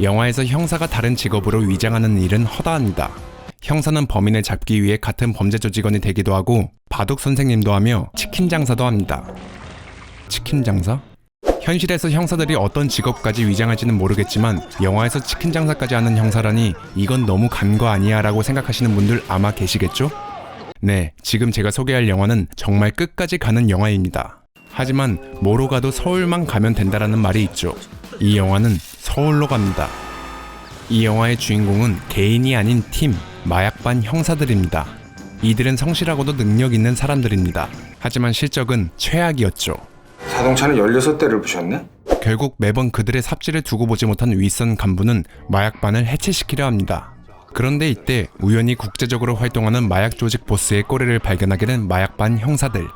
영화에서 형사가 다른 직업으로 위장하는 일은 허다합니다. 형사는 범인을 잡기 위해 같은 범죄 조직원이 되기도 하고 바둑 선생님도 하며 치킨 장사도 합니다. 치킨 장사? 현실에서 형사들이 어떤 직업까지 위장할지는 모르겠지만 영화에서 치킨 장사까지 하는 형사라니 이건 너무 간 거 아니야 라고 생각하시는 분들 아마 계시겠죠? 네, 지금 제가 소개할 영화는 정말 끝까지 가는 영화입니다. 하지만 뭐로 가도 서울만 가면 된다라는 말이 있죠. 이 영화는 서울로 갑니다. 이 영화의 주인공은 개인이 아닌 팀, 마약반 형사들입니다. 이들은 성실하고도 능력 있는 사람들입니다. 하지만 실적은 최악이었죠. 자동차는 16대를 부셨네? 결국 매번 그들의 삽질을 두고 보지 못한 윗선 간부는 마약반을 해체시키려 합니다. 그런데 이때 우연히 국제적으로 활동하는 마약 조직 보스의 꼬리를 발견하게 된 마약반 형사들.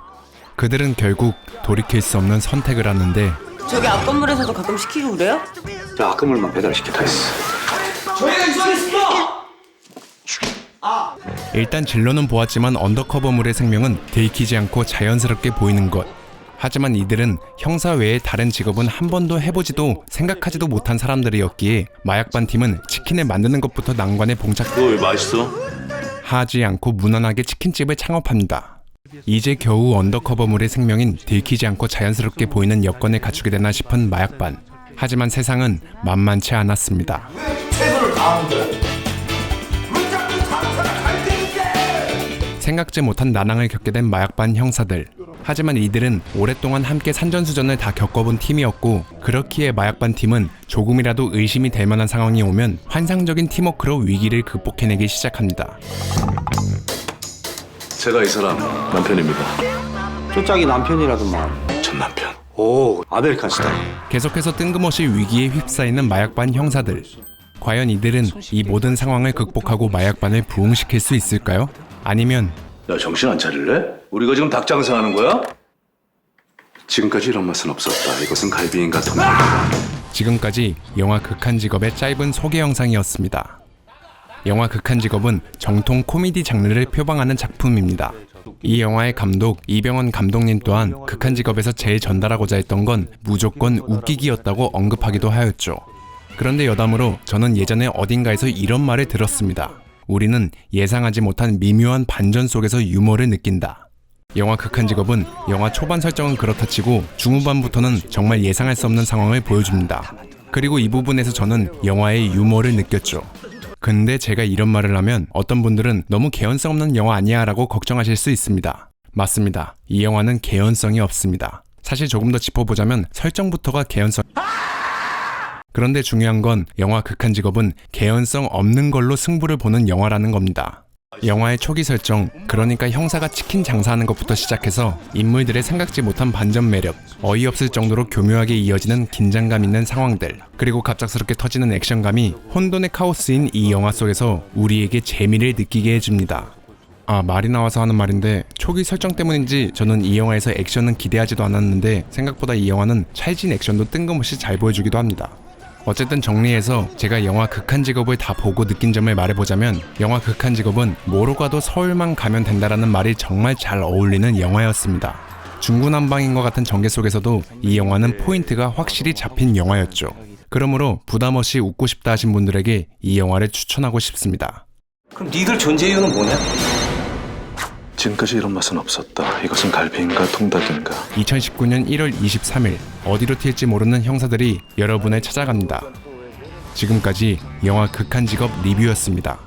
그들은 결국 돌이킬 수 없는 선택을 하는데 저기 앞 건물에서도 가끔 시키고 그래요? 저 앞 건물만 배달시켰다 했어. 저희가 이상했어! 일단 진로는 보았지만 언더커버물의 생명은 들키지 않고 자연스럽게 보이는 것. 하지만 이들은 형사 외에 다른 직업은 한 번도 해보지도 생각하지도 못한 사람들이었기에 마약반 팀은 치킨을 만드는 것부터 난관에 너 왜 맛있어? 하지 않고 무난하게 치킨집을 창업합니다. 이제 겨우 언더커버물의 생명인 들키지 않고 자연스럽게 보이는 여건을 갖추게 되나 싶은 마약반. 하지만 세상은 만만치 않았습니다. 생각지 못한 난항을 겪게 된 마약반 형사들. 하지만 이들은 오랫동안 함께 산전수전을 다 겪어본 팀이었고 그렇기에 마약반 팀은 조금이라도 의심이 될 만한 상황이 오면 환상적인 팀워크로 위기를 극복해내기 시작합니다. 제가 이 사람 남편입니다. 쪼짝이 남편이라더만. 전 남편. 오, 아메리칸 스타일. 계속해서 뜬금없이 위기에 휩싸이는 마약반 형사들. 과연 이들은 이 모든 상황을 극복하고 마약반을 부흥시킬 수 있을까요? 아니면 야, 정신 안 차릴래? 우리가 지금 닭 장사하는 거야? 지금까지 이런 맛은 없었다. 이것은 갈비인가 통닭인가. 지금까지 영화 극한 직업의 짧은 소개 영상이었습니다. 영화 극한 직업은 정통 코미디 장르를 표방하는 작품입니다. 이 영화의 감독 이병헌 감독님 또한 극한 직업에서 제일 전달하고자 했던 건 무조건 웃기기였다고 언급하기도 하였죠. 그런데 여담으로 저는 예전에 어딘가에서 이런 말을 들었습니다. 우리는 예상하지 못한 미묘한 반전 속에서 유머를 느낀다. 영화 극한 직업은 영화 초반 설정은 그렇다 치고 중후반부터는 정말 예상할 수 없는 상황을 보여줍니다. 그리고 이 부분에서 저는 영화의 유머를 느꼈죠. 근데 제가 이런 말을 하면 어떤 분들은 너무 개연성 없는 영화 아니야 라고 걱정하실 수 있습니다. 맞습니다. 이 영화는 개연성이 없습니다. 사실 조금 더 짚어보자면 설정부터가 개연성. 그런데 중요한 건 영화 극한 직업은 개연성 없는 걸로 승부를 보는 영화라는 겁니다. 영화의 초기 설정, 그러니까 형사가 치킨 장사하는 것부터 시작해서 인물들의 생각지 못한 반전 매력, 어이없을 정도로 교묘하게 이어지는 긴장감 있는 상황들, 그리고 갑작스럽게 터지는 액션감이 혼돈의 카오스인 이 영화 속에서 우리에게 재미를 느끼게 해줍니다. 말이 나와서 하는 말인데 초기 설정 때문인지 저는 이 영화에서 액션은 기대하지도 않았는데 생각보다 이 영화는 찰진 액션도 뜬금없이 잘 보여주기도 합니다. 어쨌든 정리해서 제가 영화 극한 직업을 다 보고 느낀 점을 말해보자면 영화 극한 직업은 뭐로 가도 서울만 가면 된다라는 말이 정말 잘 어울리는 영화였습니다. 중구난방인 것 같은 전개 속에서도 이 영화는 포인트가 확실히 잡힌 영화였죠. 그러므로 부담없이 웃고 싶다 하신 분들에게 이 영화를 추천하고 싶습니다. 그럼 니들 존재 이유는 뭐냐? 지금까지 이런 맛은 없었다. 이것은 갈비인가 통닭인가. 2019년 1월 23일 어디로 튈지 모르는 형사들이 여러분을 찾아갑니다. 지금까지 영화 극한 직업 리뷰였습니다.